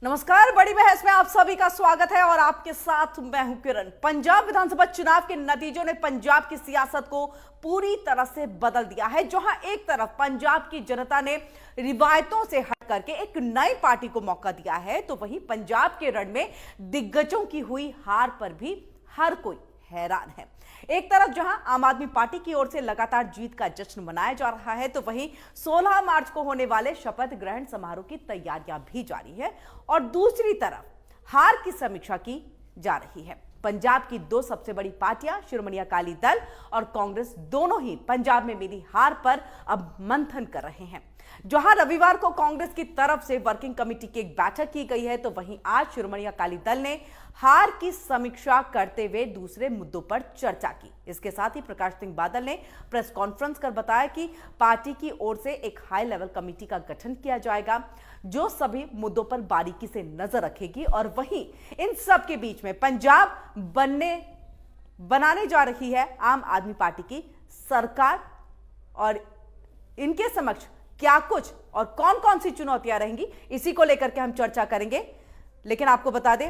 नमस्कार, बड़ी बहस में आप सभी का स्वागत है और आपके साथ मैं हूं किरण। पंजाब विधानसभा चुनाव के नतीजों ने पंजाब की सियासत को पूरी तरह से बदल दिया है। जहां एक तरफ पंजाब की जनता ने रिवायतों से हट करके एक नई पार्टी को मौका दिया है, तो वहीं पंजाब के रण में दिग्गजों की हुई हार पर भी हर कोई हैरान है। एक तरफ जहां आम आदमी पार्टी की ओर से लगातार जीत का जश्न मनाया जा रहा है, तो वहीं 16 मार्च को होने वाले शपथ ग्रहण समारोह की तैयारियां भी जारी है और दूसरी तरफ हार की समीक्षा की जा रही है। पंजाब की दो सबसे बड़ी पार्टियां शिरोमणि अकाली दल और कांग्रेस दोनों ही पंजाब में मिली हार पर अब मंथन कर रहे हैं। जहां रविवार को कांग्रेस की तरफ से वर्किंग कमेटी की एक बैठक की गई है, तो वहीं आज शिरोमणि अकाली दल ने हार की समीक्षा करते हुए दूसरे मुद्दों पर चर्चा की। इसके साथ ही प्रकाश सिंह बादल ने प्रेस कॉन्फ्रेंस कर बताया कि पार्टी की ओर से एक हाई लेवल कमेटी का गठन किया जाएगा जो सभी मुद्दों पर बारीकी से नजर रखेगी और वहीं इन सब के बीच में पंजाब बनाने जा रही है आम आदमी पार्टी की सरकार और इनके समक्ष क्या कुछ और कौन कौन सी चुनौतियां रहेंगी, इसी को लेकर के हम चर्चा करेंगे। लेकिन आपको बता दें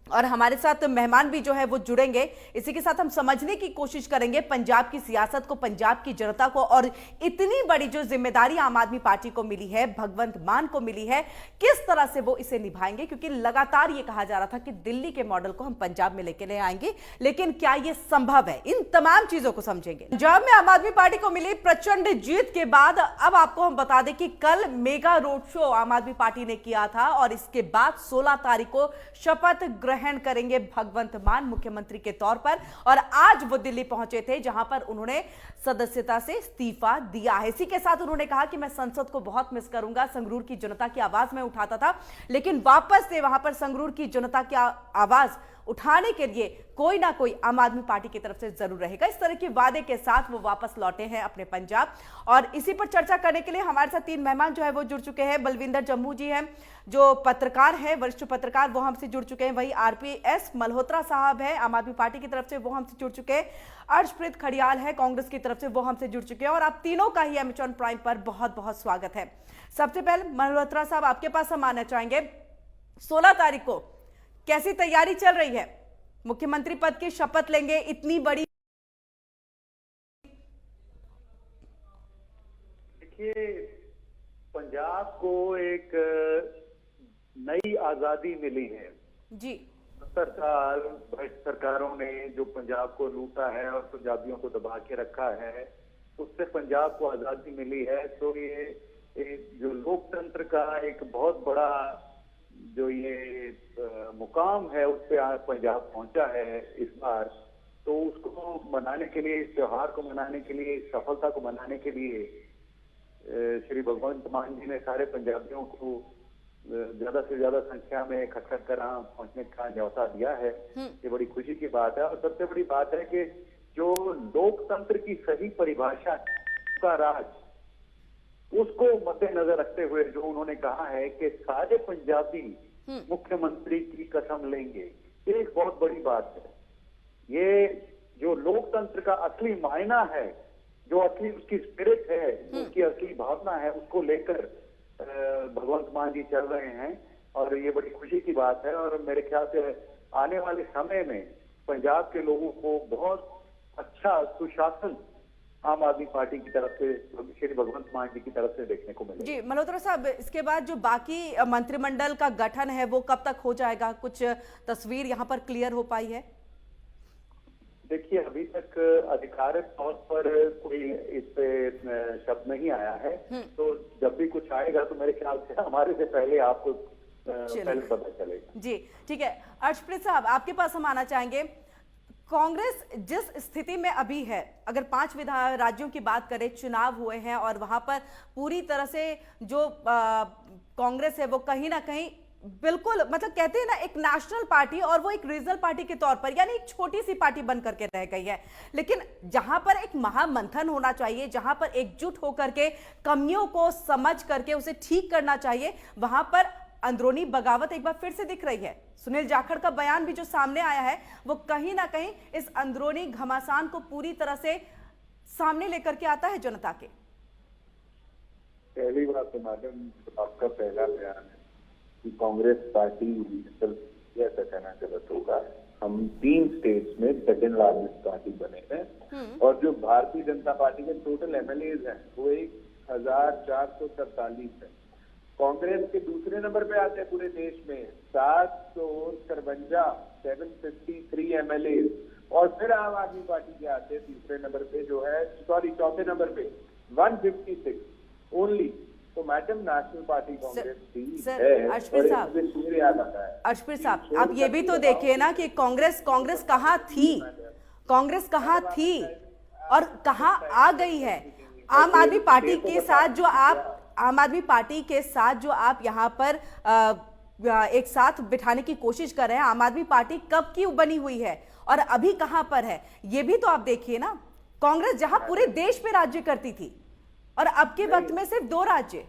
और हमारे साथ मेहमान भी जो है वो जुड़ेंगे, इसी के साथ हम समझने की कोशिश करेंगे पंजाब की सियासत को, पंजाब की जनता को और इतनी बड़ी जो जिम्मेदारी आम आदमी पार्टी को मिली है, भगवंत मान को मिली है, किस तरह से वो इसे निभाएंगे। क्योंकि लगातार ये कहा जा रहा था कि दिल्ली के मॉडल को हम पंजाब में लेके ले आएंगे, लेकिन क्या ये संभव है, इन तमाम चीजों को समझेंगे। पंजाब में आम आदमी पार्टी को मिली प्रचंड जीत के बाद अब आपको हम बता दें कि कल मेगा रोड शो आम आदमी पार्टी ने किया था और इसके बाद 16 तारीख को शपथ ग्रहण करेंगे भगवंत मान मुख्यमंत्री के तौर पर। और आज वो दिल्ली पहुंचे थे जहां पर उन्होंने सदस्यता से इस्तीफा दिया है। इसी के साथ उन्होंने कहा कि मैं संसद को बहुत मिस करूंगा, संगरूर की जनता की आवाज में उठाता था, लेकिन वापस से वहां पर संगरूर की जनता की आवाज उठाने के लिए कोई ना कोई आम आदमी पार्टी की तरफ से जरूर रहेगा। इस तरह के वादे के साथ वो वापस लौटे हैं अपने पंजाब और इसी पर चर्चा करने के लिए हमारे साथ तीन मेहमान जो है वो जुड़ चुके हैं। बलविंदर जम्मू जी हैं जो पत्रकार हैं, वरिष्ठ पत्रकार, वो हमसे जुड़ चुके हैं। वही RPS मल्होत्रा साहब है आम आदमी पार्टी की तरफ से, वो हमसे जुड़ चुके हैं। अर्शप्रीत खड़ियाल है कांग्रेस की तरफ से, वो हमसे जुड़ चुके हैं। और आप तीनों का ही एमेजॉन प्राइम पर बहुत बहुत स्वागत है। सबसे पहले मल्होत्रा साहब, आपके पास हम आना चाहेंगे, 16 तारीख को कैसी तैयारी चल रही है? मुख्यमंत्री पद की शपथ लेंगे, इतनी बड़ी। देखिए, पंजाब को एक नई आजादी मिली है जी। 70 साल भ्रष्ट सरकारों ने जो पंजाब को लूटा है और पंजाबियों को दबा के रखा है, उससे पंजाब को आजादी मिली है। तो ये जो लोकतंत्र का एक बहुत बड़ा जो ये मुकाम है उस पे पंजाब पहुंचा है इस बार। तो उसको मनाने के लिए, इस त्योहार को मनाने के लिए, इस सफलता को मनाने के लिए श्री भगवंत मान जी ने सारे पंजाबियों को ज्यादा से ज्यादा संख्या में इकट्ठा कर पहुंचने का न्योता दिया है। ये बड़ी खुशी की बात है। और सबसे बड़ी बात है कि जो लोकतंत्र की सही परिभाषा का राज, उसको मद्देनजर रखते हुए जो उन्होंने कहा है कि सारे पंजाबी मुख्यमंत्री की कसम लेंगे, ये एक बहुत बड़ी बात है। ये जो लोकतंत्र का असली मायना है, जो असली उसकी स्पिरिट है, उसकी असली भावना है, उसको लेकर भगवंत मान जी चल रहे हैं और ये बड़ी खुशी की बात है। और मेरे ख्याल से आने वाले समय में पंजाब के लोगों को बहुत अच्छा सुशासन आम आदमी पार्टी की तरफ से, श्री भगवंत मान जी की तरफ से देखने को मिलेगा। जी मल्होत्रा साहब, इसके बाद जो बाकी मंत्रिमंडल का गठन है वो कब तक हो जाएगा? कुछ तस्वीर यहाँ पर क्लियर हो पाई है? देखिए, अभी तक आधिकारिक तौर पर कोई इस पे शब्द नहीं आया है। तो जब भी कुछ आएगा तो मेरे ख्याल से हमारे से पहले आपको पहले पता चलेगा। जी ठीक है। अर्शप्रीत साहब, आपके पास हम आना चाहेंगे। कांग्रेस जिस स्थिति में अभी है, अगर 5 राज्यों की बात करें, चुनाव हुए हैं और वहां पर पूरी तरह से जो कांग्रेस है वो कहीं ना कहीं बिल्कुल, मतलब कहते हैं ना, एक नेशनल पार्टी और वो एक रीजनल पार्टी के तौर पर, यानी एक छोटी सी पार्टी बन करके रह गई है। लेकिन जहां पर एक महामंथन होना चाहिए, जहां पर एकजुट होकर के कमियों को समझ करके उसे ठीक करना चाहिए, वहां पर अंदरूनी बगावत एक बार फिर से दिख रही है। सुनील जाखड़ का बयान भी जो सामने आया है वो कहीं ना कहीं इस अंदरूनी घमासान को पूरी तरह से सामने लेकर के आता है जनता के। पहली बात तो मैडम, आपका पहला बयान है कि कांग्रेस पार्टी ऐसा कहना गलत होगा, हम 3 स्टेट्स में सेकेंड लार्जेस्ट पार्टी बने हैं और जो भारतीय जनता पार्टी के टोटल एमएलएज हैं वो 1443 है। कांग्रेस के दूसरे नंबर पे आते हैं पूरे देश में 753 एमएलए और फिर आम आदमी पार्टी के आते हैं तीसरे नंबर पे जो है चौथे नंबर पे 156 ओनली। तो मैडम नेशनल पार्टी कांग्रेस थी है अर्शप्रीत साहब, शेर याद आता है। अर्शप्रीत साहब आप ये भी तो देखिए ना कि कांग्रेस कहाँ थी, कांग्रेस कहाँ थी और कहाँ आ गई है। आम आदमी पार्टी के साथ जो आप यहाँ पर एक साथ बिठाने की कोशिश कर रहे हैं, आम आदमी पार्टी कब की बनी हुई है और अभी कहां पर है, ये भी तो आप देखिए ना। कांग्रेस जहां पूरे देश पे राज्य करती थी और अब के वक्त में सिर्फ 2 राज्य।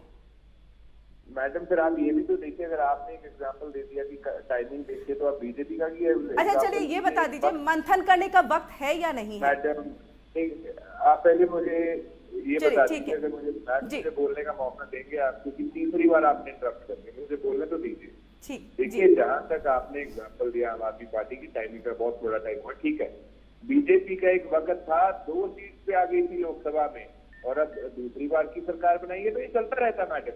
मैडम फिर आप ये भी तो देखिए, अगर आपने एक एग्जांपल दे दिया कि टाइमिंग देखिए तो आप बीजेपी का भी अच्छा चलिए ये बता दीजिए मंथन करने का वक्त है या नहीं है? मैडम आप पहले मुझे ये बता दीजिए, अगर मुझे बोलने का मौका देंगे आप, क्योंकि तीसरी बार आपने इंटरप्ट करके मुझे बोलने तो दीजिए। देखिए जहां तक आपने एग्जांपल दिया आम आदमी पार्टी की टाइमिंग का बहुत बड़ा टाइम हुआ, ठीक है। बीजेपी का एक वक्त था 2 सीट पे आ गई थी लोकसभा में और अब दूसरी बार की सरकार बनाई है तो ये चलता रहता मैडम।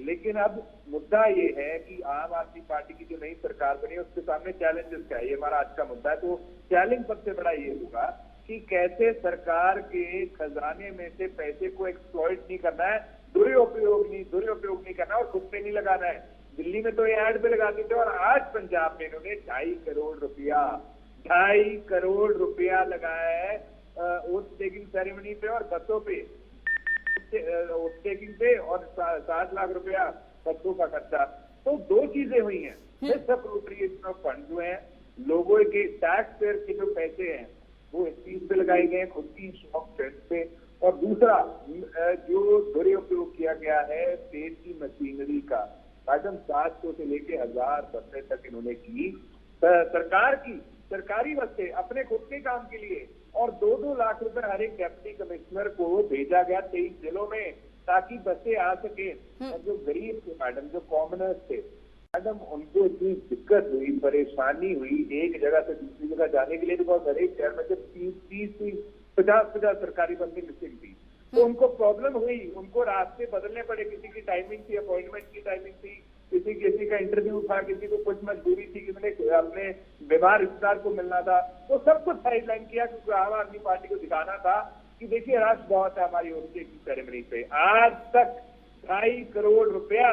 लेकिन अब मुद्दा ये है कि आम आदमी पार्टी की जो नई सरकार बनी है उसके सामने चैलेंजेस क्या है, ये हमारा आज का मुद्दा है। तो चैलेंज सबसे बड़ा ये होगा कि कैसे सरकार के खजाने में से पैसे को एक्सप्लॉइट नहीं करना है, दुरुपयोग नहीं करना और खुद पे नहीं लगाना है। दिल्ली में तो ये ऐड पे लगाते थे और आज पंजाब में इन्होंने 2.5 करोड़ रुपया लगाया है ओथ टेकिंग सेरेमनी पे और बसों पे ओथ टेकिंग पे और 7 लाख रुपया बसों का खर्चा। तो 2 चीजें हुई हैं, अप्रोप्रिएशन ऑफ फंड जो है लोगों के टैक्स पेयर के जो पैसे हैं वो इस चीज पे लगाए गए हैं, खुद की शॉप फ्रेंड पे। और दूसरा जो दुरुपयोग किया गया है स्टेट की मशीनरी का, मैडम 700 से लेके 1000 बसें तक इन्होंने की सरकारी बसें अपने खुद के काम के लिए और 2-2 लाख रुपए हर एक डिप्टी कमिश्नर को भेजा गया 23 जिलों में ताकि बसें आ सके। और जो गरीब थे मैडम, जो कॉमनर्स थे मैडम, उनको इतनी दिक्कत हुई, परेशानी हुई एक जगह से दूसरी जगह जाने के लिए, बिकॉज हर एक शहर में जब 30-50 सरकारी बसें मिसिंग थी तो उनको प्रॉब्लम हुई, उनको रास्ते बदलने पड़े। किसी की टाइमिंग थी, अपॉइंटमेंट की टाइमिंग थी, किसी का इंटरव्यू था, किसी को कुछ मजबूरी थी, किसी ने अपने बीमार रिश्तेदार को मिलना था, तो सब कुछ साइडलाइन किया क्योंकि आम आदमी पार्टी को दिखाना था कि देखिए रश बहुत है हमारी ओथ टेकिंग सेरेमनी पे। आज तक 2.5 करोड़ रुपया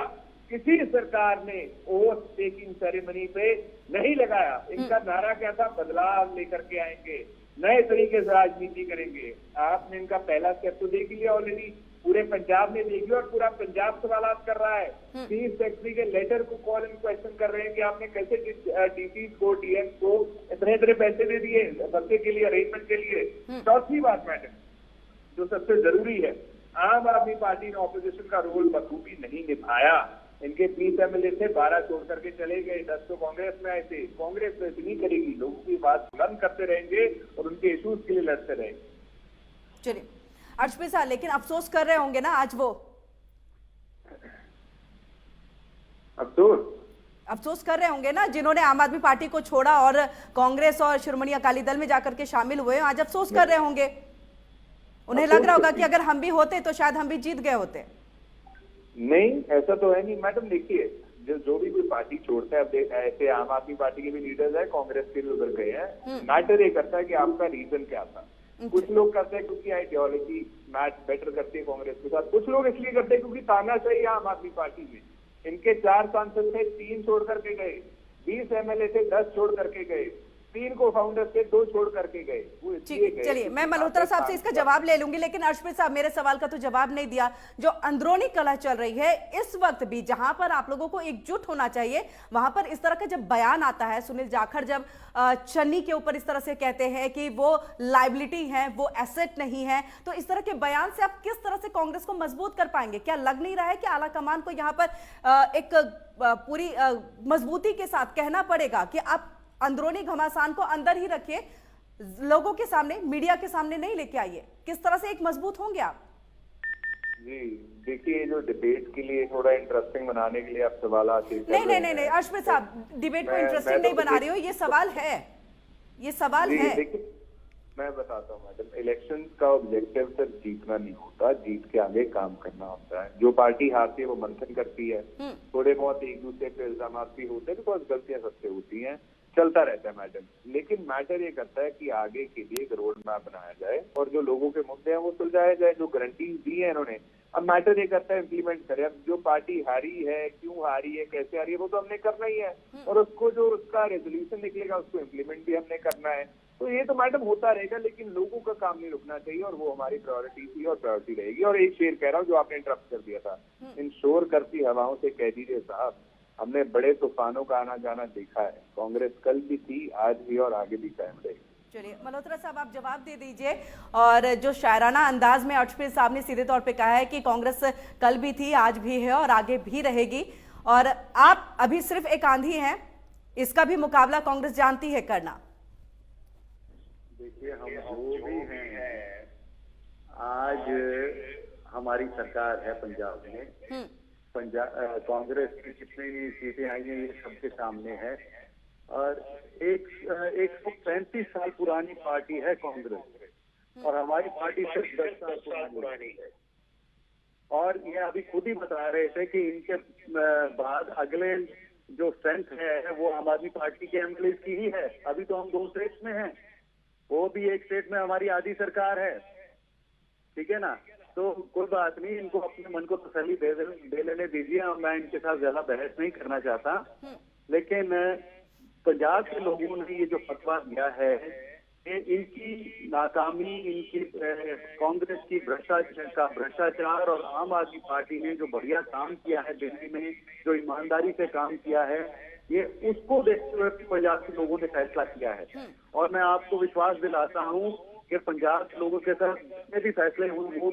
किसी सरकार ने ओथ टेकिंग सेरेमनी पे नहीं लगाया। इनका नारा क्या था? बदलाव लेकर के आएंगे, नए तरीके से राजनीति करेंगे। आपने इनका पहला स्टेप तो देख लिया ऑलरेडी, पूरे पंजाब ने देख लिया और पूरा पंजाब सवाल कर रहा है। चीफ सेक्रेटरी के लेटर को कॉल इन क्वेश्चन कर रहे हैं कि आपने कैसे डीसी को डीएम को इतने पैसे दे दिए बच्चे के लिए, अरेंजमेंट के लिए। चौथी बात मैडम जो सबसे जरूरी है, आम आदमी पार्टी ने ऑपोजिशन का रोल बखूबी नहीं निभाया। इनके 20 एमएलए थे, 12 छोड़ करके चले गए, 10 तो कांग्रेस में आए थे। कांग्रेस तो इतनी करेगी, लोगों की बात बुलंद करते रहेंगे और उनके इश्यूज के लिए लड़ते रहेंगे। चलिए अर्शप्रीत साहब, लेकिन अफसोस कर रहे होंगे ना आज वो? अफसोस कर रहे होंगे ना जिन्होंने आम आदमी पार्टी को छोड़ा और कांग्रेस और शिरोमणि अकाली दल में जाकर के शामिल हुए, आज अफसोस कर रहे होंगे। उन्हें लग रहा होगा कि अगर हम भी होते तो शायद हम भी जीत गए होते। नहीं, ऐसा तो है नहीं मैडम। देखिए जो भी कोई पार्टी छोड़ता है, अब ऐसे आम आदमी पार्टी के भी लीडर्स है, कांग्रेस के भी उधर गए हैं। मैटर ये करता है कि आपका रीजन क्या था। कुछ लोग करते हैं क्योंकि आइडियोलॉजी मैच बेटर करती है कांग्रेस के साथ, कुछ लोग इसलिए करते हैं क्योंकि तानाशाही है आम आदमी पार्टी में। इनके 4 सांसद थे, 3 छोड़ करके गए, 20 एमएलए थे, 10 छोड़ करके गए, 3 को फाउंडर थे, 2 छोड़ करके गए। चलिए मैं मल्होत्रा साहब से इसका जवाब ले लूंगी, लेकिन अर्शप्रीत साहब मेरे सवाल का तो जवाब नहीं दिया। जो अंदरूनी कलह चल रही है इस वक्त भी, जहां पर आप लोगों को एकजुट होना चाहिए, वहां पर इस तरह का जब बयान आता है, सुनील जाखड़ जब चन्नी के ऊपर इस तरह से कहते हैं कि वो लायबिलिटी है, वो एसेट नहीं है, तो इस तरह के बयान से आप किस तरह से कांग्रेस को मजबूत कर पाएंगे? क्या लग नहीं रहा है कि आला कमान को यहाँ पर एक पूरी मजबूती के साथ कहना पड़ेगा कि आप अंदरूनी घमासान को अंदर ही रखिए, लोगों के सामने, मीडिया के सामने नहीं लेके आइए? किस तरह से एक मजबूत होंगे आप? जी देखिए, जो डिबेट के लिए थोड़ा इंटरेस्टिंग बनाने के लिए आप सवाल आते नहीं, अर्शमित साहब, डिबेट को इंटरेस्टिंग मैं नहीं तो बना रही हो, ये सवाल है, ये सवाल जी है। देखिए, मैं बताता हूँ मैडम, इलेक्शन का ऑब्जेक्टिव सिर्फ जीतना नहीं होता, जीत के आगे काम करना होता है। जो पार्टी हारती है वो मंथन करती है, थोड़े बहुत एक दूसरे पे इल्जाम भी होते हैं, बिकॉज गलतियां सबसे होती हैं, चलता रहता है मैडम। लेकिन मैटर ये करता है कि आगे के लिए एक रोड मैप बनाया जाए और जो लोगों के मुद्दे हैं वो सुलझाया जाए, जो गारंटीज दी है इन्होंने। अब मैटर ये करता है इम्प्लीमेंट करें। अब जो पार्टी हारी है, क्यों हारी है, कैसे हारी है, वो तो हमने करना ही है, और उसको जो उसका रेजोल्यूशन निकलेगा उसको इम्प्लीमेंट भी हमने करना है। तो ये तो मैडम होता रहेगा, लेकिन लोगों का काम नहीं रुकना चाहिए, और वो हमारी प्रायोरिटी थी और प्रायोरिटी रहेगी। और एक शेर कह रहा हूँ जो आपने इंटरप्ट कर दिया था, इन शोर करती हवाओं से कह दीजिए साहब, हमने बड़े तूफानों का आना जाना देखा है। कांग्रेस कल भी थी, आज भी और आगे भी कायम रहेगी। चलिए मल्होत्रा साहब, आप जवाब दे दीजिए। और जो शायराना अंदाज में अर्शप्रीत साहब ने सीधे तौर पे कहा है कि कांग्रेस कल भी थी, आज भी है और आगे भी रहेगी, और आप अभी सिर्फ एक आंधी हैं, इसका भी मुकाबला कांग्रेस जानती है करना। देखिए, हम जो भी हैं, आज हमारी सरकार है पंजाब में। पंजाब कांग्रेस की जितनी भी सीटें आई हैं ये सबके सामने है, और 135 साल पुरानी पार्टी है कांग्रेस, और हमारी पार्टी सिर्फ 10 साल पुरानी है। और ये अभी खुद ही बता रहे थे कि इनके बाद अगले जो स्ट्रेंथ है वो आम आदमी पार्टी के एमएलए की ही है। अभी तो हम 2 स्टेट्स में हैं, वो भी एक स्टेट में हमारी आधी सरकार है, ठीक है ना। तो कोई बात नहीं, इनको अपने मन को तसल्ली दे लेने दीजिए। मैं इनके साथ ज्यादा बहस नहीं करना चाहता, लेकिन पंजाब के लोगों ने ये जो फतवा दिया है, ये इनकी नाकामी, इनकी कांग्रेस की भ्रष्टाचार और आम आदमी पार्टी ने जो बढ़िया काम किया है दिल्ली में, जो ईमानदारी से काम किया है, ये उसको देखते हुए पंजाब के लोगों ने फैसला किया है। और मैं आपको विश्वास दिलाता हूँ कि पंजाब के लोगों के साथ जितने भी फैसले हुए, वो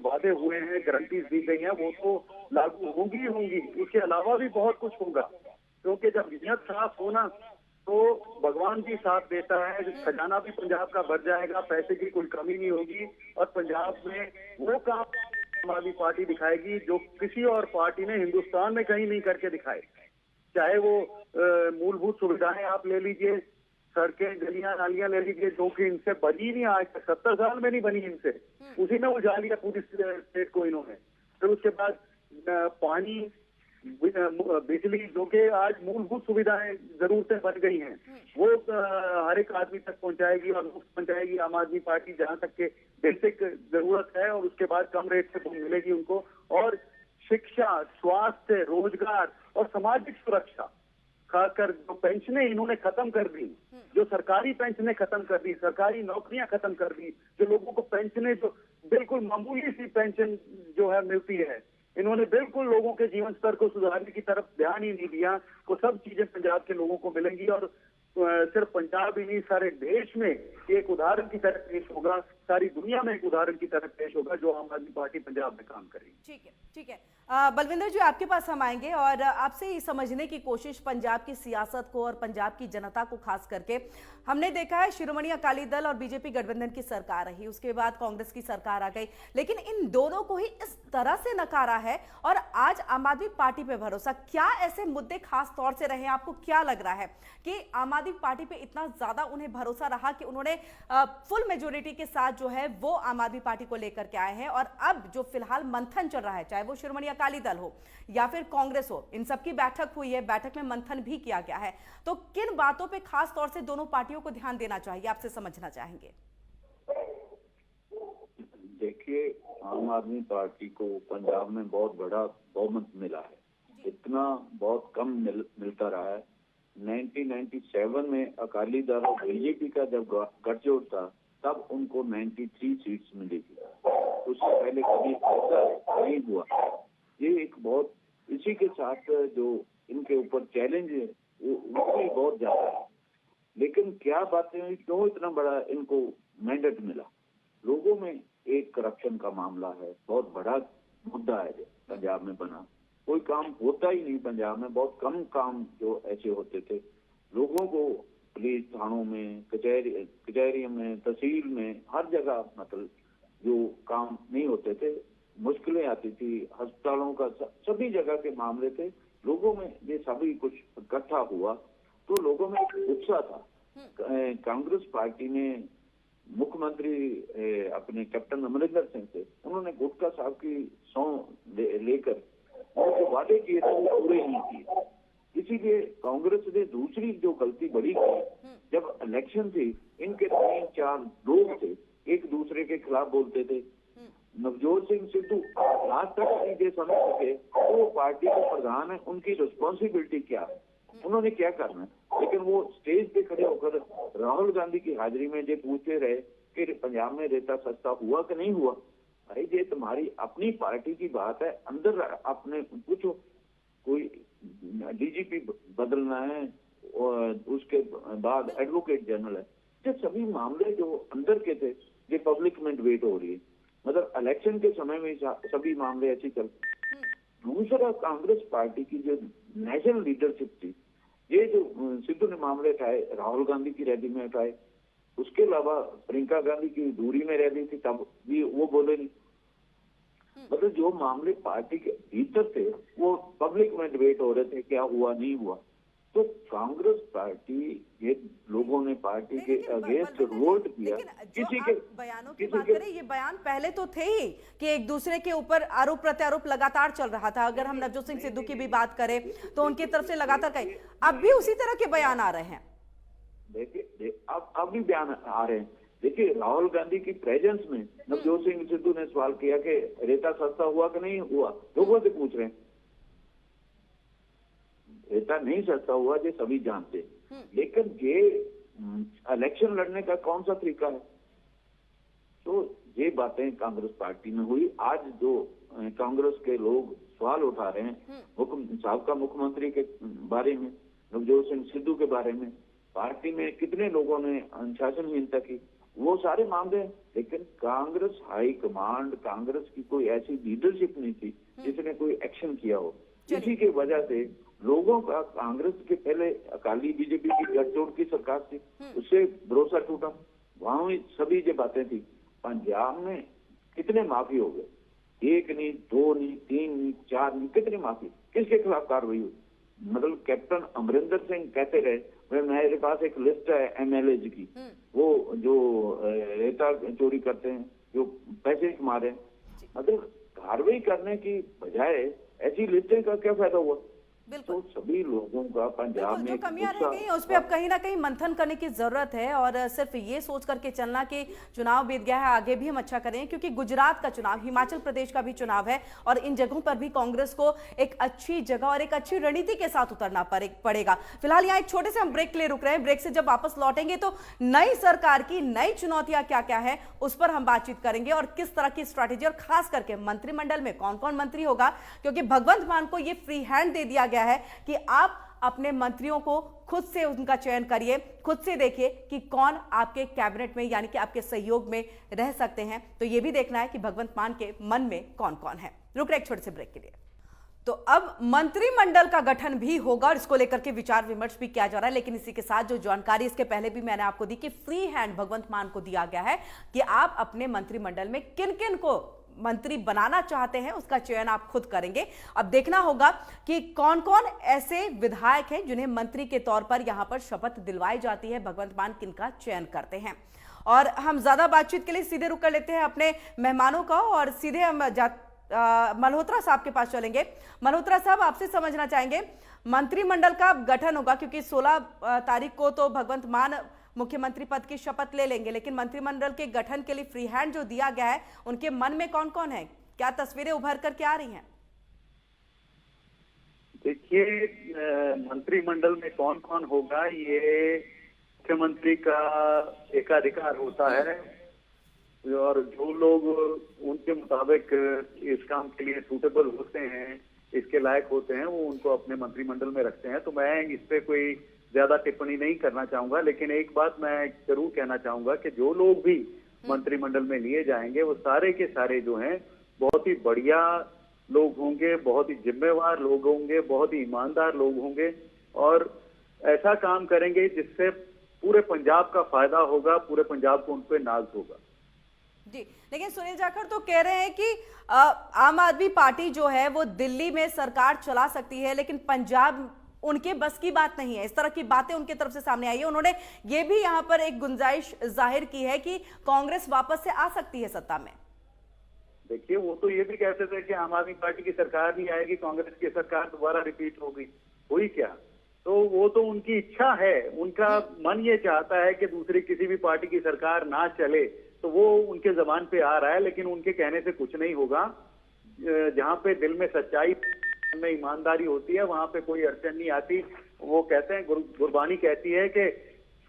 वादे हुए हैं, गारंटीज दी गई हैं, वो तो लागू होंगी ही होंगी। उसके अलावा भी बहुत कुछ होगा, क्योंकि जब नीयत साफ होना तो भगवान भी साथ देता है। खजाना भी पंजाब का भर जाएगा, पैसे की कोई कमी नहीं होगी, और पंजाब में वो काम आम आदमी पार्टी दिखाएगी जो किसी और पार्टी ने हिंदुस्तान में कहीं नहीं करके दिखाए। चाहे वो मूलभूत सुविधाएं आप ले लीजिए, सड़कें, गलियां, नालियां ले लीजिए, जो कि इनसे बनी नहीं, आज तक 70 साल में नहीं बनी इनसे, उसी में उजाड़ लिया पूरी स्टेट को इन्होंने। फिर उसके बाद पानी, बिजली, जो कि आज मूलभूत सुविधाएं, जरूरतें बन गई हैं, वो हर एक आदमी तक पहुंचाएगी और मुफ्त पहुंचाएगी आम आदमी पार्टी, जहां तक के बेसिक जरूरत है, और उसके बाद कम रेट से मिलेगी उनको। और शिक्षा, स्वास्थ्य, रोजगार और सामाजिक सुरक्षा, खासकर जो पेंशनें इन्होंने खत्म कर दी, जो सरकारी पेंशनें खत्म कर दी, सरकारी नौकरियां खत्म कर दी, जो लोगों को पेंशनें, जो बिल्कुल मामूली सी पेंशन जो है मिलती है, इन्होंने बिल्कुल लोगों के जीवन स्तर को सुधारने की तरफ ध्यान ही नहीं दिया। वो सब चीजें पंजाब के लोगों को मिलेंगी, और सिर्फ पंजाब ही नहीं, सारे देश में एक उदाहरण की तरह पेश होगा, सारी दुनिया में एक उदाहरण की तरह पेश होगा जो आम आदमी पार्टी पंजाब में काम करेगी। ठीक है। बलविंदर जी, आपके पास हम आएंगे और आपसे ये समझने की कोशिश पंजाब की सियासत को और पंजाब की जनता को खास करके। हमने देखा है शिरोमणि अकाली दल और बीजेपी गठबंधन की सरकार रही, उसके बाद कांग्रेस की सरकार आ गई, लेकिन इन दोनों को ही इस तरह से नकारा है, और आज आम आदमी पार्टी पे भरोसा। क्या ऐसे मुद्दे खास तौर से रहे? आपको क्या लग रहा है कि आम आदमी पार्टी पे इतना ज्यादा उन्हें भरोसा रहा कि उन्होंने फुल मेजोरिटी के साथ जो है वो आम आदमी पार्टी को लेकर के आए हैं, और अब जो फिलहाल मंथन चल रहा है, चाहे वो शिरोमणि अकाली दल हो या फिर कांग्रेस हो, इन सबकी बैठक हुई है, बैठक में मंथन भी किया गया है, तो किन बातों पे खास तौर से दोनों पार्टियों को ध्यान देना चाहिए, आपसे समझना चाहेंगे। देखिए, आम आदमी पार्टी को पंजाब में बहुत बड़ा बहुमत मिला है, इतना बहुत कम मिलता रहा है। 1997 में अकाली दल और बीजेपी का जब गठजोड़ था, तब उनको 93 सीट्स मिली थी, उससे पहले कभी ऐसा नहीं हुआ। ये एक बहुत, इसी के साथ जो इनके ऊपर चैलेंज है वो भी बहुत ज्यादा है। लेकिन क्या बातें हुई, क्यों इतना बड़ा इनको मैंडेट मिला? लोगों में एक करप्शन का मामला है, बहुत बड़ा मुद्दा है पंजाब में बना। कोई काम होता ही नहीं पंजाब में, बहुत कम काम जो ऐसे होते थे। लोगों को पुलिस थानों में, कचहरी में, तहसील में, हर जगह मतलब जो काम नहीं होते थे मुश्किलें आती थी, अस्पतालों का सभी जगह के मामले थे। लोगों में ये सभी कुछ इकट्ठा हुआ तो लोगों में उत्साह था। कांग्रेस पार्टी ने मुख्यमंत्री अपने कैप्टन अमरिंदर सिंह से उन्होंने गुटका साहब की सौ लेकर उनको वादे किए थे, वो पूरे नहीं किए। इसीलिए कांग्रेस ने दूसरी जो गलती बड़ी की, जब इलेक्शन थी, इनके 3-4 लोग थे एक दूसरे के खिलाफ बोलते थे। नवजोत सिंह सिद्धू आज तक नहीं दे समझ सके तो वो पार्टी के प्रधान है, उनकी रिस्पॉन्सिबिलिटी क्या है, उन्होंने क्या करना है। लेकिन वो स्टेज पे खड़े होकर राहुल गांधी की हाजिरी में ये पूछते रहे कि पंजाब में रेता सस्ता हुआ कि नहीं हुआ। भाई ये तुम्हारी अपनी पार्टी की बात है, अंदर अपने पूछो। कोई डीजीपी बदलना है और उसके बाद एडवोकेट जनरल है, ये सभी मामले जो अंदर के थे ये पब्लिक में डिबेट हो रही है। मतलब इलेक्शन के समय में सभी मामले ऐसे चलते। दूसरा, कांग्रेस पार्टी की जो नेशनल लीडरशिप थी, ये जो सिद्धू ने मामले उठाए, राहुल गांधी की रैली में उठाए, उसके अलावा प्रियंका गांधी की दूरी में रह रही थी तब भी वो बोले नहीं। मतलब जो मामले पार्टी के भीतर थे वो पब्लिक में डिबेट हो रहे थे, क्या हुआ नहीं हुआ। तो कांग्रेस पार्टी, ये लोगों ने पार्टी के अगेंस्ट वोट किया। किसी के बयानों की बात करें, ये बयान पहले तो थे ही कि एक दूसरे के ऊपर आरोप प्रत्यारोप लगातार चल रहा था। अगर हम नवजोत सिंह सिद्धू की भी बात करें तो उनकी तरफ से लगातार कहीं अब भी उसी तरह के बयान आ रहे हैं। देखिए अब भी बयान आ रहे हैं। देखिए राहुल गांधी की प्रेजेंस में नवजोत सिंह सिद्धू ने सवाल किया कि रेता सस्ता हुआ कि नहीं हुआ, लोगों से पूछ रहे हैं। रेता नहीं सस्ता हुआ ये सभी जानते, लेकिन ये इलेक्शन लड़ने का कौन सा तरीका है। तो ये बातें कांग्रेस पार्टी में हुई। आज जो कांग्रेस के लोग सवाल उठा रहे हैं साबका मुख्यमंत्री के बारे में, नवजोत सिंह सिद्धू के बारे में, पार्टी में कितने लोगों ने अनुशासनहीनता की, वो सारे मामले हैं। लेकिन कांग्रेस हाई कमांड, कांग्रेस की कोई ऐसी लीडरशिप नहीं थी जिसने कोई एक्शन किया हो। इसी की वजह से लोगों का कांग्रेस के पहले अकाली बीजेपी की गठजोड़ की सरकार थी, उससे भरोसा टूटा। वहां सभी ये बातें थी। पंजाब में कितने माफी हो गए, 1 नहीं, 2 नहीं, 3 नहीं, 4 नहीं, कितने माफी, किसके खिलाफ कार्रवाई हुई। मतलब कैप्टन अमरिंदर सिंह कहते रहे मेरे पास एक लिस्ट है एमएलए की, वो जो रेता चोरी करते हैं, जो पैसे कमा रहे हैं। मतलब कार्रवाई करने की बजाय ऐसी लिस्टें का क्या फायदा हुआ। तो सभी लोगों का पंजाब में जो कमियां रह गई उस पर अब कहीं ना कहीं मंथन करने की जरूरत है, और सिर्फ ये सोच करके चलना कि चुनाव बीत गया है आगे भी हम अच्छा करें, क्योंकि गुजरात का चुनाव, हिमाचल प्रदेश का भी चुनाव है, और इन जगहों पर भी कांग्रेस को एक अच्छी जगह और एक अच्छी रणनीति के साथ उतरना पड़ेगा। फिलहाल यहाँ एक छोटे से हम ब्रेक के लिए रुक रहे हैं। ब्रेक से जब वापस लौटेंगे तो नई सरकार की नई चुनौतियां क्या क्या है उस पर हम बातचीत करेंगे, और किस तरह की स्ट्रैटेजी, और खास करके मंत्रिमंडल में कौन कौन मंत्री होगा, क्योंकि भगवंत मान को यह फ्री हैंड दे दिया गया है कि आप अपने मंत्रियों को खुद से उनका चयन करिए, खुद से देखिए कि कौन आपके कैबिनेट में यानी कि आपके सहयोग में रह सकते हैं। तो यह भी देखना है कि भगवंत मान के मन में कौन कौन है। रुक रहे एक छोटे से ब्रेक के लिए। तो अब मंत्रिमंडल का गठन भी होगा और इसको लेकर के विचार विमर्श भी किया जा रहा है। लेकिन इसी के साथ जो जानकारी इसके पहले भी मैंने आपको दी कि फ्री हैंड भगवंत मान को दिया गया है कि आप अपने मंत्रिमंडल में किन किन को मंत्री बनाना चाहते हैं उसका चयन आप खुद करेंगे। अब देखना होगा कि कौन कौन ऐसे विधायक हैं जिन्हें मंत्री के तौर पर यहां पर शपथ दिलवाई जाती है, भगवंत मान किनका चयन करते हैं। और हम ज्यादा बातचीत के लिए सीधे रुक कर लेते हैं अपने मेहमानों का, और सीधे हम मल्होत्रा साहब के पास चलेंगे। मल्होत्रा साहब, आपसे समझना चाहेंगे, मंत्रिमंडल का गठन होगा क्योंकि 16 तारीख को तो भगवंत मान मुख्यमंत्री पद की शपथ ले लेंगे, लेकिन मंत्रिमंडल के गठन के लिए फ्री हैंड जो दिया गया है उनके मन में कौन कौन है, क्या तस्वीरें उभर कर के आ रही हैं? देखिए, मंत्रिमंडल में कौन कौन होगा ये मुख्यमंत्री का एकाधिकार होता है, और जो लोग उनके मुताबिक इस काम के लिए सूटेबल होते हैं, इसके लायक होते हैं, वो उनको अपने मंत्रिमंडल में रखते हैं। तो मैं इस पे कोई ज्यादा टिप्पणी नहीं करना चाहूंगा, लेकिन एक बात मैं जरूर कहना चाहूंगा कि जो लोग भी मंत्रिमंडल में लिए जाएंगे वो सारे के सारे जो हैं बहुत ही बढ़िया लोग होंगे, बहुत ही जिम्मेवार लोग होंगे, बहुत ही ईमानदार लोग होंगे, और ऐसा काम करेंगे जिससे पूरे पंजाब का फायदा होगा, पूरे पंजाब को उन पे नाज होगा। जी, लेकिन सुनील जाखड़ तो कह रहे हैं कि आम आदमी पार्टी जो है वो दिल्ली में सरकार चला सकती है, लेकिन पंजाब उनके बस की बात नहीं है। इस तरह की बातें उनके तरफ से सामने आई है। उन्होंने ये भी यहां पर एक गुंजाइश जाहिर की है कि कांग्रेस वापस से आ सकती है सत्ता में। देखिए, वो तो ये भी कहते थे कि आम आदमी पार्टी की सरकार नहीं आएगी, कांग्रेस की सरकार दोबारा रिपीट होगी। हुई क्या? तो वो तो उनकी इच्छा है, उनका मन ये चाहता है कि दूसरी किसी भी पार्टी की सरकार ना चले, तो वो उनके जबान पे आ रहा है, लेकिन उनके कहने से कुछ नहीं होगा। जहाँ पे दिल में सच्चाई में ईमानदारी होती है, वहां पे कोई अड़चन नहीं आती। वो कहते हैं, गुरबानी कहती है कि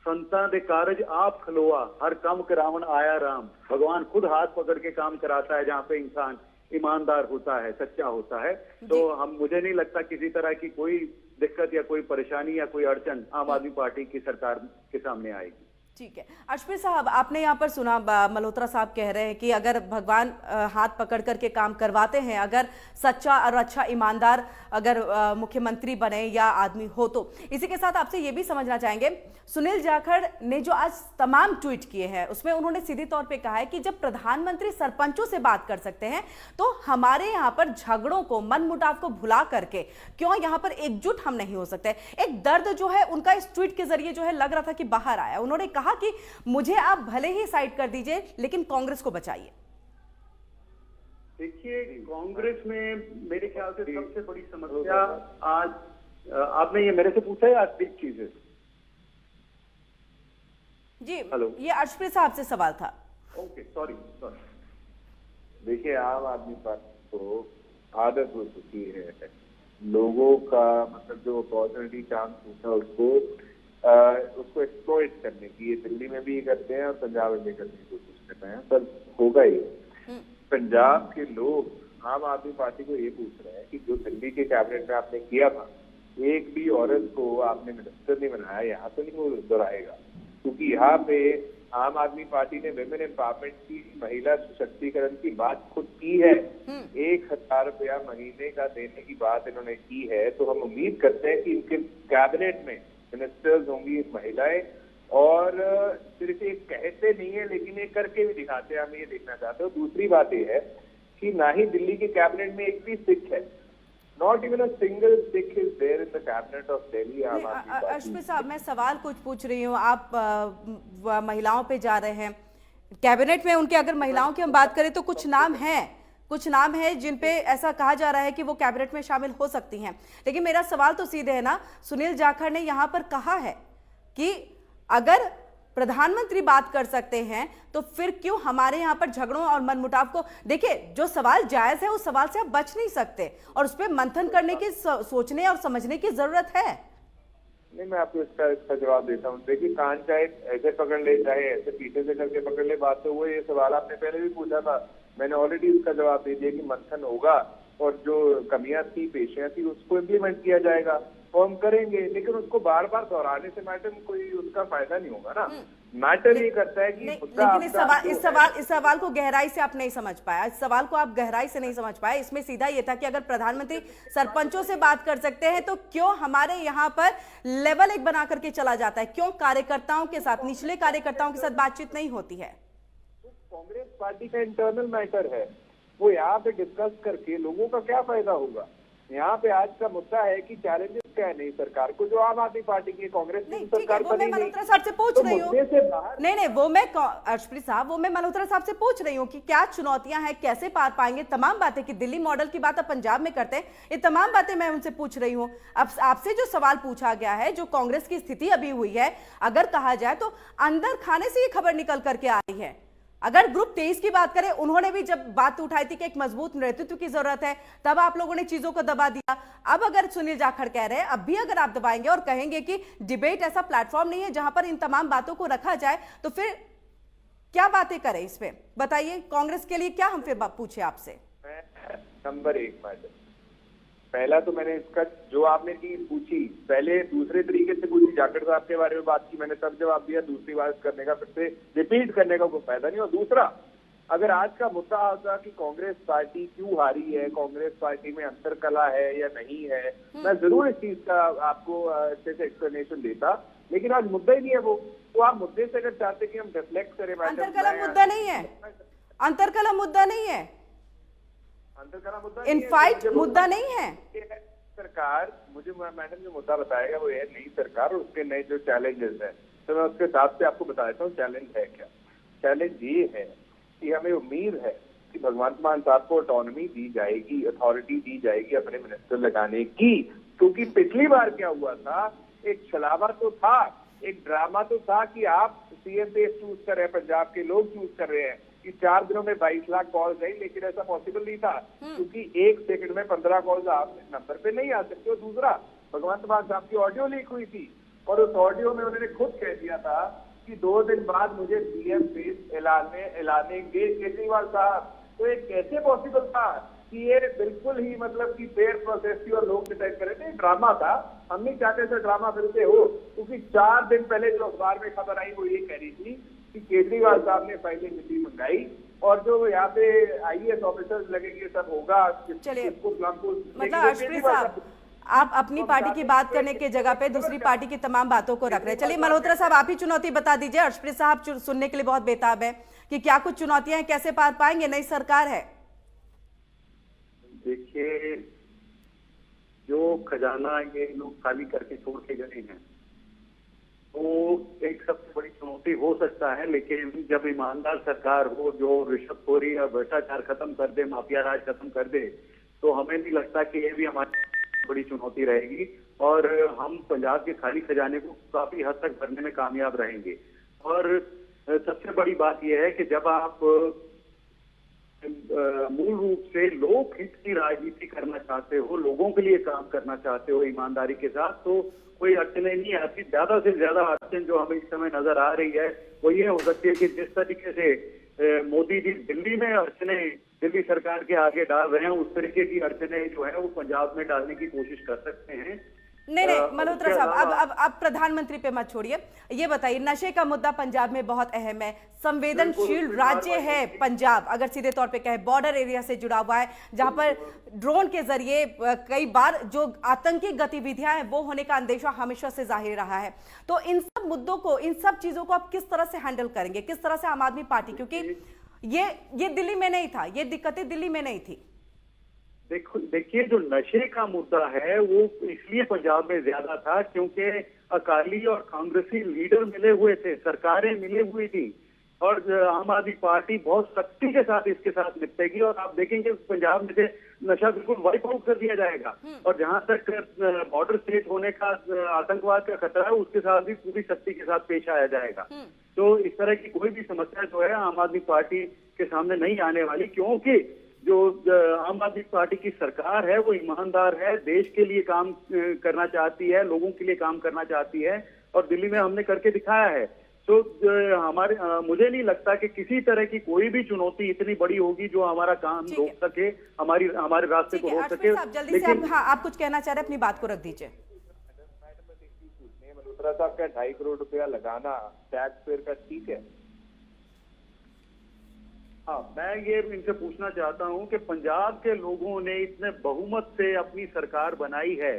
संतां दे कारज आप खलोआ, हर काम करावन आया राम। भगवान खुद हाथ पकड़ के काम कराता है जहाँ पे इंसान ईमानदार होता है, सच्चा होता है। तो मुझे नहीं लगता किसी तरह की कोई दिक्कत या कोई परेशानी या कोई अड़चन आम आदमी पार्टी की सरकार के सामने आएगी। ठीक है, अशफी साहब, आपने यहाँ पर सुना मल्होत्रा साहब कह रहे हैं कि अगर भगवान हाथ पकड़ करके काम करवाते हैं, अगर सच्चा और अच्छा ईमानदार अगर मुख्यमंत्री बने या आदमी हो तो। इसी के साथ आपसे ये भी समझना चाहेंगे, सुनील जाखड़ ने जो आज तमाम ट्वीट किए हैं उसमें उन्होंने सीधे तौर पे कहा है कि जब प्रधानमंत्री सरपंचों से बात कर सकते हैं तो हमारे यहाँ पर झगड़ों को, मनमुटाव को भुला करके क्यों यहाँ पर एकजुट हम नहीं हो सकते। एक दर्द जो है उनका इस ट्वीट के जरिए जो है लग रहा था कि बाहर आया। उन्होंने कहा कि मुझे आप भले ही साइड कर दीजिए लेकिन कांग्रेस को बचाइए। देखिए, कांग्रेस में मेरे ख्याल से सबसे बड़ी समस्या आज, आपने ये मेरे से पूछा है, आज बिग चीज है जी। हेलो, ये अर्शप्रीत साहब से सवाल था। Okay, sorry. देखिए, आम आदमी पार्टी को आदत हो चुकी है लोगों का, मतलब जो अपॉर्चुनिटी चांस पूछा उसको एक्सप्लॉइट करने की। ये दिल्ली में भी करते हैं और पंजाब में भी करने की कोशिश कर रहे हैं, पर होगा ही। पंजाब के लोग आम आदमी पार्टी को ये पूछ रहे हैं कि जो दिल्ली के कैबिनेट में आपने किया था, एक भी औरत को आपने मिनिस्टर नहीं बनाया, यहाँ तो नहीं वो दोहराएगा। क्योंकि यहाँ पे आम आदमी पार्टी ने विमेन एम्पावरमेंट की, महिला सशक्तिकरण की बात खुद की है। 1000 रुपया महीने का देने की बात इन्होंने की है। तो हम उम्मीद करते हैं कि इनके कैबिनेट में मिनिस्टर्स होंगी महिलाएं, और सिर्फ एक कहते नहीं है लेकिन ये करके भी दिखाते हैं। हम ये देखना चाहते हैं। दूसरी बात ये है कि ना ही दिल्ली के कैबिनेट में एक भी सिख है, not even a single Sikh is there in the cabinet of Delhi. Ashfi साहब, मैं सवाल कुछ पूछ रही हूँ, आप महिलाओं पे जा रहे हैं। कैबिनेट में उनके अगर महिलाओं की हम बात करें तो कुछ नाम है जिन पे ऐसा कहा जा रहा है कि वो कैबिनेट में शामिल हो सकती हैं। लेकिन मेरा सवाल तो सीधे है ना, सुनील जाखड़ ने यहाँ पर कहा है कि अगर प्रधानमंत्री बात कर सकते हैं तो फिर क्यों हमारे यहाँ पर झगड़ों और मनमुटाव को। देखिए, जो सवाल जायज है उस सवाल से आप बच नहीं सकते और उस पर मंथन करने की, सोचने और समझने की जरूरत है। नहीं, मैं आपको इसका जवाब देता हूँ। देखिए, कान चाहे ऐसे पकड़ ले चाहे ऐसे पीछे से करके पकड़ ले, बात तो वो, ये सवाल आपने पहले भी पूछा था, मैंने ऑलरेडी इसका जवाब दे दिया कि मंथन होगा और जो कमियां थी, पेशियां थी, उसको इम्प्लीमेंट किया जाएगा और हम करेंगे। लेकिन उसको बार बार दोहराने से मैडम कोई उसका फायदा नहीं होगा ना। मैटर ये करता है कि लेकिन इस सवाल को गहराई से आप नहीं समझ पाया। इस सवाल को आप गहराई से नहीं समझ पाए। इसमें सीधा ये था कि अगर प्रधानमंत्री सरपंचों से बात कर सकते हैं तो क्यों हमारे यहाँ पर लेवल एक बना करके चला जाता है, क्यों कार्यकर्ताओं के साथ, निचले कार्यकर्ताओं के साथ बातचीत नहीं होती है। कांग्रेस पार्टी का इंटरनल मैटर है, वो यहाँ पे डिस्कस करके लोगों का क्या फायदा होगा। यहाँ पे आज का मुद्दा है कि चैलेंजेस क्या है नई सरकार को, जो आम आदमी पार्टी की, कांग्रेस की सरकार वो मैं मल्होत्रा साहब से पूछ रही हूँ। नहीं, वो मैं अर्शप्रीत साहब, वो मैं मल्होत्रा साहब से पूछ रही हूँ कि क्या चुनौतियां हैं, कैसे पार पाएंगे। तमाम बातें कि दिल्ली मॉडल की बात अब पंजाब में करते हैं, ये तमाम बातें मैं उनसे पूछ रही हूँ। अब आपसे जो सवाल पूछा गया है, जो कांग्रेस की स्थिति अभी हुई है, अगर कहा जाए तो अंदर खाने से ये खबर निकल करके आ रही है। अगर ग्रुप 23 की बात करें, उन्होंने भी जब बात उठाई थी कि एक मजबूत नेतृत्व की जरूरत है, तब आप लोगों ने चीजों को दबा दिया। अब अगर सुनील जाखड़ कह रहे हैं, अब भी अगर आप दबाएंगे और कहेंगे कि डिबेट ऐसा प्लेटफॉर्म नहीं है जहां पर इन तमाम बातों को रखा जाए, तो फिर क्या बातें करें इस पे, बताइए। कांग्रेस के लिए क्या हम फिर पूछे आपसे। नंबर 1 मैडम, पहला तो मैंने इसका जो आपने चीज पूछी, पहले दूसरे तरीके से पूछी, जाखड़ साहब के बारे में बात की, मैंने सब जवाब दिया। दूसरी बात करने का, फिर से रिपीट करने का कोई फायदा नहीं। और दूसरा, अगर आज का मुद्दा होता कि कांग्रेस पार्टी क्यों हारी है, कांग्रेस पार्टी में अंतरकला है या नहीं है, मैं जरूर इस चीज का आपको अच्छे से एक्सप्लेनेशन देता। लेकिन आज मुद्दा ही नहीं है वो। तो आप मुद्दे से अगर चाहते कि हम डिफ्लेक्ट करें, अंतरकला मुद्दा नहीं है, अंतरकलह मुद्दा नहीं है, अंतरकलह मुद्दा इनफाइट मुद्दा नहीं है। सरकार मुझे मैडम जो मुद्दा बताएगा वो है नई सरकार और उसके नए जो चैलेंजेस हैं, तो मैं उसके हिसाब से आपको बता देता हूँ चैलेंज है क्या। चैलेंज ये है कि हमें उम्मीद है कि भगवंत मान साहब को ऑटोनॉमी दी जाएगी, अथॉरिटी दी जाएगी अपने मिनिस्टर लगाने की, क्योंकि पिछली बार क्या हुआ था, एक छलावा तो था, एक ड्रामा तो था कि आप सीएम बेस चूज कर रहे हैं, पंजाब के लोग चूज कर रहे हैं कि 4 दिनों में 22 लाख कॉल्स आई, लेकिन ऐसा पॉसिबल नहीं था क्योंकि 1 सेकंड में 15 कॉल्स आप नंबर पे नहीं आ सकते। और दूसरा, भगवंत मान साहब की ऑडियो लीक हुई थी और उस ऑडियो में उन्होंने खुद कह दिया था कि 2 दिन बाद मुझे सीएम बेस ऐलानेंगे केजरीवाल साहब। तो ये कैसे पॉसिबल था कि ये बिल्कुल ही मतलब कि फेयर प्रोसेस थी और लोग डिसाइड करे थे, ड्रामा था। हम नहीं चाहते थे ड्रामा फिर से हो, क्योंकि 4 दिन पहले जो अखबार में खबर आई वो ये कह रही थी कि केजरीवाल साहब ने फाइलिंग नीति मंगाई और जो यहाँ पे आईएएस ऑफिसर्स लगेंगे सब होगा। चलिए, मतलब मतलब हर्षप्रीत साहब, आप अपनी पार्टी की बात करने की जगह पे दूसरी पार्टी की तमाम बातों को रख रहे हैं। चलिए मल्होत्रा साहब, आप ही चुनौती बता दीजिए। हर्षप्रीत साहब सुनने के लिए बहुत बेताब है कि क्या कुछ चुनौतियां हैं, कैसे पार पाएंगे, नई सरकार है। देखिए, जो खजाना ये लोग खाली करके छोड़ के गए हैं तो एक सबसे बड़ी चुनौती हो सकता है, लेकिन जब ईमानदार सरकार हो जो रिश्वतखोरी और भ्रष्टाचार खत्म कर दे, माफिया राज खत्म कर दे, तो हमें नहीं लगता कि ये भी हमारी बड़ी चुनौती रहेगी और हम पंजाब के खाली खजाने को काफी हद तक भरने में कामयाब रहेंगे। और सबसे बड़ी बात यह है कि जब आप मूल रूप से लोक हित की राजनीति करना चाहते हो, लोगों के लिए काम करना चाहते हो ईमानदारी के साथ, तो कोई अड़चने नहीं आती। ज्यादा से ज्यादा अड़चन जो हमें इस समय नजर आ रही है वो ये हो सकती है कि जिस तरीके से मोदी जी दिल्ली में अड़चने दिल्ली सरकार के आगे डाल रहे हैं, उस तरीके की अड़चने जो है वो पंजाब में डालने की कोशिश कर सकते हैं। नहीं मल्होत्रा साहब, अब प्रधानमंत्री पे मत छोड़िए, ये बताइए, नशे का मुद्दा पंजाब में बहुत अहम है, संवेदनशील राज्य है पंजाब, अगर सीधे तौर पे कहे बॉर्डर एरिया से जुड़ा हुआ है, जहां पर ड्रोन के जरिए कई बार जो आतंकी गतिविधियां हैं वो होने का अंदेशा हमेशा से जाहिर रहा है। तो इन सब मुद्दों को, इन सब चीजों को आप किस तरह से हैंडल करेंगे, किस तरह से आम आदमी पार्टी, क्योंकि ये दिल्ली में नहीं था, ये दिक्कतें दिल्ली में नहीं थी। देखिए, जो नशे का मुद्दा है वो इसलिए पंजाब में ज्यादा था क्योंकि अकाली और कांग्रेसी लीडर मिले हुए थे, सरकारें मिली हुई थी और आम आदमी पार्टी बहुत सख्ती के साथ इसके साथ निपटेगी और आप देखेंगे पंजाब में से नशा बिल्कुल वाइप आउट कर दिया जाएगा। और जहां तक बॉर्डर स्टेट होने का आतंकवाद का खतरा है उसके साथ भी पूरी सख्ती के साथ पेश आया जाएगा। तो इस तरह की कोई भी समस्या जो है आम आदमी पार्टी के सामने नहीं आने वाली, क्योंकि जो आम आदमी पार्टी की सरकार है वो ईमानदार है, देश के लिए काम करना चाहती है, लोगों के लिए काम करना चाहती है और दिल्ली में हमने करके दिखाया है। तो मुझे नहीं लगता कि किसी तरह की कोई भी चुनौती इतनी बड़ी होगी जो हमारा काम रोक सके, हमारे रास्ते को रोक सके। जल्दी से आप कुछ कहना चाह रहे हैं, अपनी बात को रख दीजिए। मल्होत्रा साहब का 2.5 करोड़ रुपया लगाना टैक्स पेयर का ठीक है? हाँ, मैं ये इनसे पूछना चाहता हूँ कि पंजाब के लोगों ने इतने बहुमत से अपनी सरकार बनाई है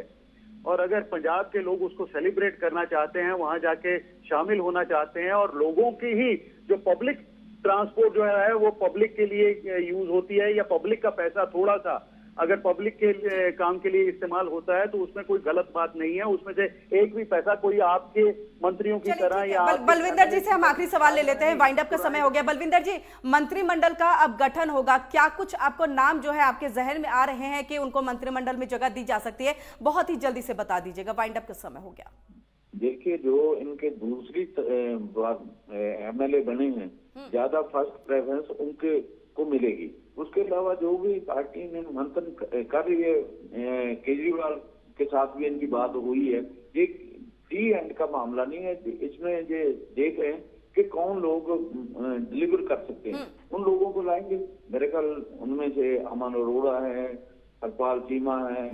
और अगर पंजाब के लोग उसको सेलिब्रेट करना चाहते हैं, वहां जाके शामिल होना चाहते हैं और लोगों की ही जो पब्लिक ट्रांसपोर्ट जो है वो पब्लिक के लिए यूज होती है या पब्लिक का पैसा थोड़ा सा अगर पब्लिक के काम के लिए इस्तेमाल होता है तो उसमें कोई गलत बात नहीं है। उसमें से एक भी पैसा कोई आपके मंत्रियों की तरह या बलविंदर जी से हम आखिरी सवाल ले लेते हैं, वाइंड अप का समय हो गया। बलविंदर जी, मंत्रिमंडल का अब गठन होगा, क्या कुछ आपको नाम जो है आपके जहन में आ रहे हैं कि उनको मंत्रिमंडल में जगह दी जा सकती है? बहुत ही जल्दी से बता दीजिएगा, वाइंड अप का समय हो गया। देखिए, जो इनके दूसरी एमएलए बने हैं ज्यादा फर्स्ट प्रेफरेंस उनके को मिलेगी। उसके अलावा जो भी पार्टी ने मंथन कर रही है, केजरीवाल के साथ भी इनकी बात हुई है, ये फ्री एंड का मामला नहीं है। इसमें ये देख रहे हैं कि कौन लोग डिलीवर कर सकते हैं, उन लोगों को लाएंगे। मेरे ख्याल उनमें से अमन अरोड़ा है, हरपाल चीमा है,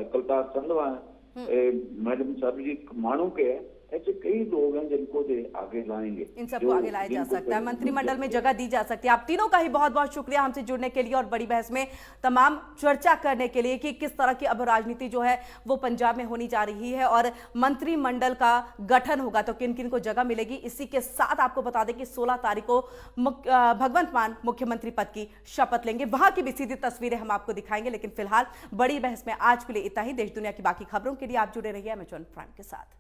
कलतार संधवा है, मैडम सरबजीत माणू के है ऐसे कई लोग हैं जिनको आगे लाएंगे, इन सबको आगे लाया जा सकता है, मंत्रिमंडल में जगह दी जा सकती है। आप तीनों का ही बहुत बहुत शुक्रिया हमसे जुड़ने के लिए और बड़ी बहस में तमाम चर्चा करने के लिए कि किस तरह की अब राजनीति जो है वो पंजाब में होनी जा रही है और मंत्रिमंडल का गठन होगा तो किन किन को जगह मिलेगी। इसी के साथ आपको बता दें कि 16 तारीख को भगवंत मान मुख्यमंत्री पद की शपथ लेंगे, वहां की भी सीधी तस्वीरें हम आपको दिखाएंगे। लेकिन फिलहाल बड़ी बहस में आज के लिए इतना ही। देश दुनिया की बाकी खबरों के लिए आप जुड़े रहिए एमेजॉन प्राइम के साथ।